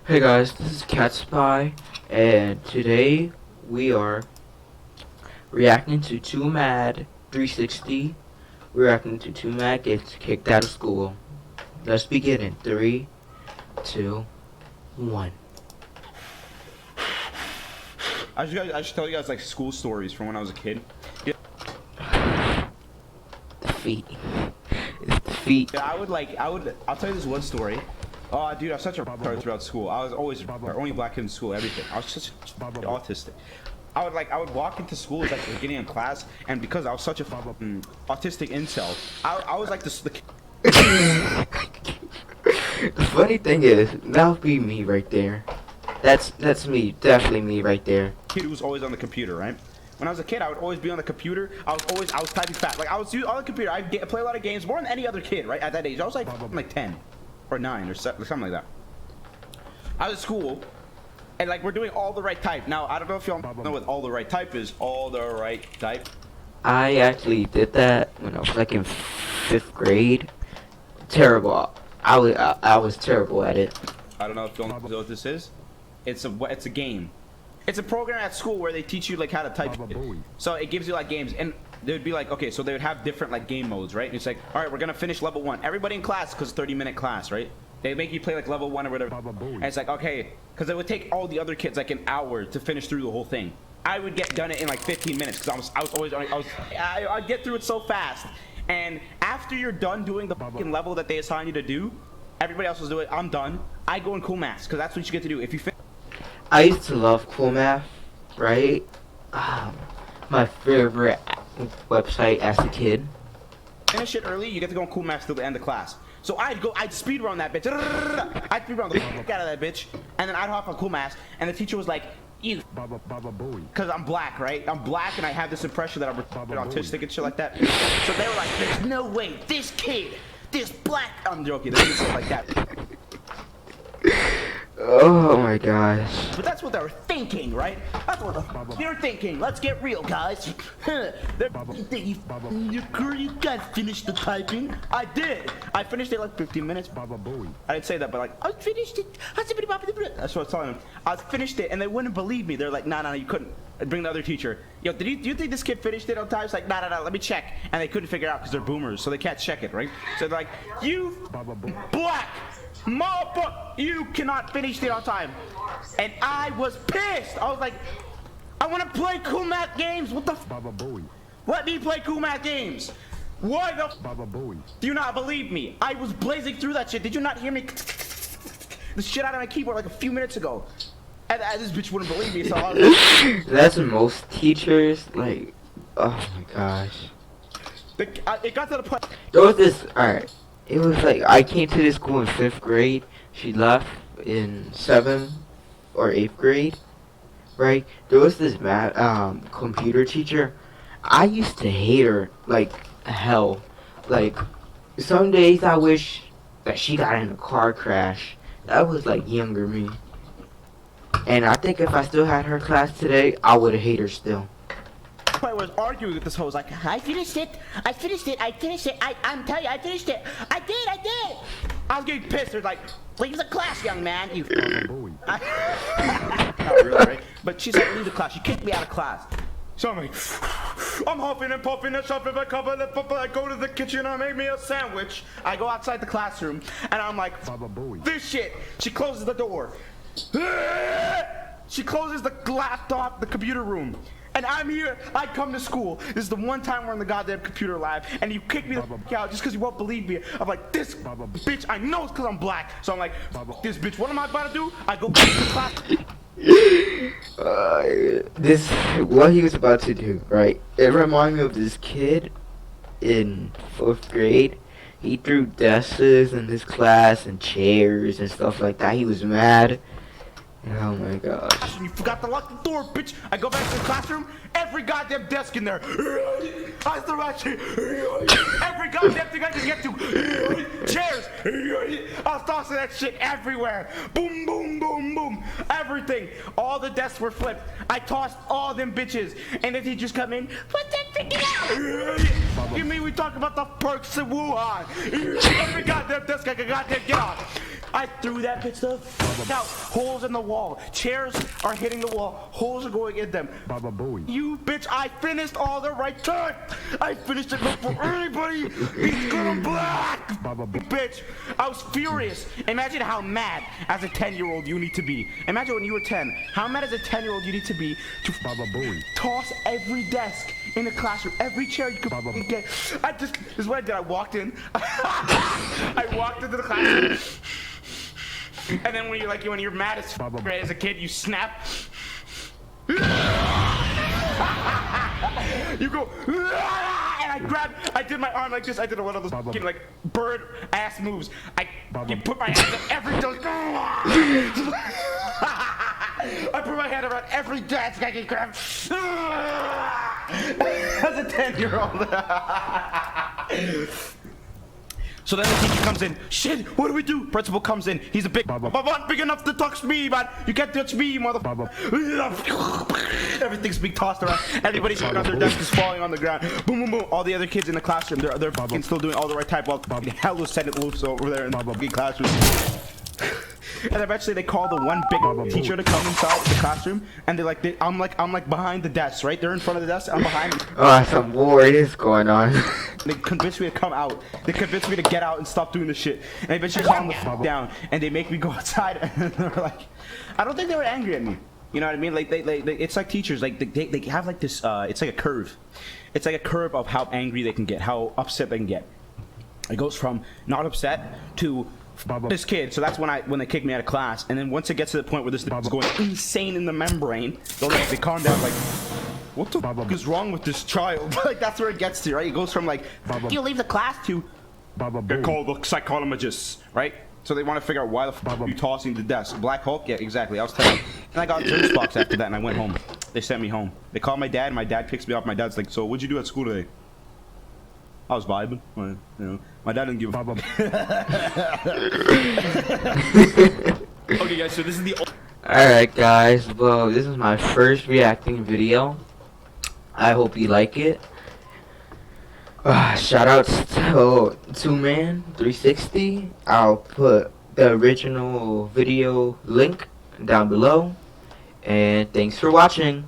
Hey guys, this is Cat Spy, and today we are reacting to Too Mad 360. We're reacting to Too Mad gets kicked out of school. Let's begin in 3, 2, 1. I should tell you guys like school stories from when I was a kid. Defeat. It's defeat. Yeah, I'll tell you this one story. Oh, dude, I was such a retard throughout school. I was always only black kid in school, everything. I was such autistic. I would walk into school at like the beginning of class, and because I was such a autistic incel, I was like the The funny thing is, that'll be me right there. That's me, definitely me right there. kid who was always on the computer, right? When I was a kid, I would always be on the computer. I was typing fast. Like I was on the computer. I play a lot of games more than any other kid, right? At that age, I was like 10 or 9 or something like that. I was at school, and like we're doing all the right type. Now I don't know if y'all know what all the right type is. All the right type. I actually did that when I was like in 5th grade. Terrible. I was terrible at it. I don't know if y'all know what this is. It's a game. It's a program at school where they teach you like how to type shit. So it gives you like games, and they would be like, okay, so they would have different like game modes, right? And it's like, all right, we're gonna finish level 1. Everybody in class, because 30-minute class, right? They make you play like level 1 or whatever. And it's like, okay, because it would take all the other kids like an hour to finish through the whole thing. I would get done it in like 15 minutes because I'd get through it so fast. And after you're done doing the fucking level that they assign you to do, everybody else was doing it. I'm done. I go in cool maths because that's what you get to do. If you I used to love Cool Math, right? My favorite website as a kid. finish it early, you get to go in cool maths till the end of class. So I'd speed run that bitch. I'd speed run the fuck out of that bitch, and then I'd hop on cool maths, and the teacher was like, "You," because I'm black, right? I'm black, and I have this impression that I'm autistic and shit like that. So they were like, "There's no way this kid, this black." I'm joking. They did stuff like that. Oh my gosh. But that's what they were thinking, right? That's what they're thinking. Let's get real, guys. You guys finished the typing? I did. I finished it like 15 minutes. I didn't say that, but like, I finished it. That's what I was telling them. I finished it, and they wouldn't believe me. They're like, nah, you couldn't. I'd bring the other teacher. Yo, do you think this kid finished it on time? It's like, nah, let me check. And they couldn't figure it out because they're boomers, so they can't check it, right? So they're like, you black motherfucker, you cannot finish it on time. And I was pissed. I was like, I want to play cool math games. What the f? Let me play cool math games. Why the f? Do you not believe me? I was blazing through that shit. Did you not hear me the shit out of my keyboard like a few minutes ago? And this bitch wouldn't believe me, so I was That's most teachers, like, oh my gosh. it got to the point. There was this, alright. It was like, I came to this school in 5th grade. She left in 7th or 8th grade, right? There was this computer teacher. I used to hate her like hell. Like, some days I wish that she got in a car crash. That was like younger me. And I think if I still had her class today, I would hate her still. I was arguing with this hoe. I was like, I'm telling you, I finished it. I did. I was getting pissed. They're like, leave the class, young man. You Not really, right? But she's like, leave the class. She kicked me out of class. So I'm like, I'm huffing and puffing and shuffling my cover. I go to the kitchen, I make me a sandwich. I go outside the classroom, and I'm like, this shit. She closes the door. She closes the laptop, the computer room. And I'm here, I come to school. This is the one time we're in the goddamn computer lab, and you kick me the fuck out just because you won't believe me. I'm like, this bitch, I know it's because I'm black. So I'm like, this bitch, what am I about to do? I go back to class. This, what he was about to do, right? It reminded me of this kid in 4th grade. He threw desks in his class and chairs and stuff like that. He was mad. Oh my gosh. You forgot to lock the door, bitch. I go back to the classroom, every goddamn desk in there. I threw that shit. Every goddamn thing I can get to. Chairs. I was tossing that shit everywhere. Boom, boom, boom, boom. Everything. All the desks were flipped. I tossed all them bitches. And the teachers come in. Put that freaking out. You mean we talk about the perks of Wuhan? Every goddamn desk I can goddamn get on. I threw that bitch the f out. Holes in the wall. Chairs are hitting the wall. Holes are going in them. Baba Booey. You bitch, I finished all the right time. I finished it before anybody. He's gonna black. Baba Booey. Bitch, I was furious. Imagine how mad as a 10-year-old you need to be. Imagine when you were 10. How mad as a 10-year-old you need to be to Baba Booey. toss every desk in the classroom, every chair you could Baba. get. This is what I did. I walked in. I walked into the classroom. And then when you're mad as Baba. great as a kid, you snap. You go, and I did my arm like this. I did one of those Baba. fucking, like bird ass moves. Baba. You put my hands up every desk. I put my hand around every desk I can grab. As a 10-year-old. So then the teacher comes in. Shit, what do we do? Principal comes in. He's a big Baba. Baba, big enough to touch me, man. You can't touch me, motherfucker. Everything's being tossed around. Everybody's sitting on their desk is falling on the ground. Boom, boom, boom. All the other kids in the classroom, they're fucking still doing all the right type while hell was sending loose over there in the fucking classroom. And eventually they call the one big teacher to come inside the classroom, and I'm like behind the desk, right? They're in front of the desk, I'm behind. Oh, some war is going on. They convinced me to come out. They convinced me to get out and stop doing this shit. And they eventually calm the fuck down, and they make me go outside. And they're like, I don't think they were angry at me. You know what I mean? Like they it's like teachers, like they have like this. It's like a curve. It's like a curve of how angry they can get, how upset they can get. It goes from not upset to this kid. So that's when they kick me out of class. And then once it gets to the point where this thing is going insane in the membrane, they calm down like, what the fuck is wrong with this child? Like that's where it gets to, right? It goes from like, you leave the class to, Baba they're Booey. called the psychologists, right? So they want to figure out why the fuck are you tossing the desk? Black Hulk? Yeah, exactly. I was telling. And I got juice box after that, and I went home. They sent me home. They called my dad. My dad picks me up. My dad's like, "So what'd you do at school today?" I was vibing. You know, my dad didn't give a Baba. Okay, guys. So this is the. Alright guys, well this is my first reacting video. I hope you like it. Shout out to 2Man360. I'll put the original video link down below. And thanks for watching.